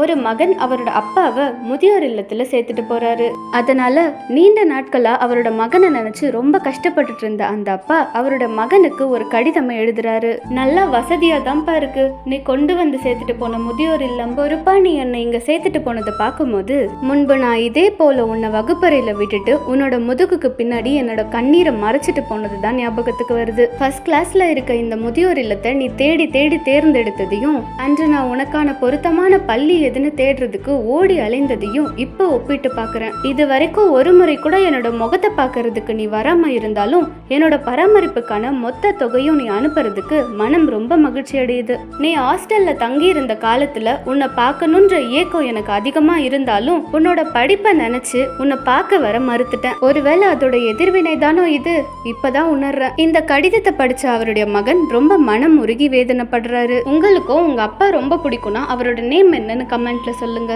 ஒரு மகன் அவரோட அப்பாவை முதியோர் இல்லத்துல சேர்த்துட்டு போறாரு. அதனால நீண்ட நாட்களா அவரோட மகனை நினைச்சு ரொம்ப கஷ்டப்பட்டுட்டு இருந்த அந்த அப்பா அவரோட மகனுக்கு ஒரு கடிதம் எழுதுறாரு. நல்லா வசதியா தான்ப்பா இருக்கு, நீ கொண்டு வந்து சேர்த்துட்டு போன முதியோர் இல்லம். ஒருப்பா நீ என்னை இங்க சேர்த்துட்டு போனதை பார்க்கும்போது முன்பு நான் இதே போல உன்னை வகுப்பறையில விட்டுட்டு உன்னோட முதுகுக்கு பின்னாடி என்னோட கண்ணீரை மறைச்சிட்டு போனதுதான் ஞாபகத்துக்கு வருது. ஃபர்ஸ்ட் கிளாஸ்ல இருக்க இந்த முதியோர் இல்லத்தை நீ தேடி தேடி தேர்ந்தெடுத்ததையும் அன்று நான் உனக்கான பொருத்தமான பள்ளி எதுன்னு தேடுறதுக்கு ஓடி அலைந்ததையும் இப்ப ஒப்பிட்டு பாக்குறேன். இது வரைக்கும் ஒரு முறை கூட என்னோட முகத்தை பாக்குறதுக்கு நீ வராம இருந்தாலும் என்னோட பராமரிப்புக்கான மொத்த தொகையும் நீ அனுப்புறதுக்கு மனம் ரொம்ப மகிழ்ச்சி அடையுது. நீ ஹாஸ்டல்ல தங்கி இருந்த காலத்துல உன்னை பார்க்கணுன்ற ஏக்கம் எனக்கு அதிகமா இருந்தாலும் உன்னோட படிப்பை நினைச்சு உன்னை பார்க்க வர மறுத்துட்டேன். ஒருவேளை அதோட எதிர்வினை தானோ இது, இப்பதான் உணர்றேன். இந்த கடிதத்தை படிச்ச அவருடைய மகன் ரொம்ப மனம் உருகி வேதனைப்படுறாரு. உங்களுக்கும் உங்க அப்பா ரொம்ப பிடிக்கும்னா அவரோட நேம் என்னன்னு கமெண்ட்ல சொல்லுங்க.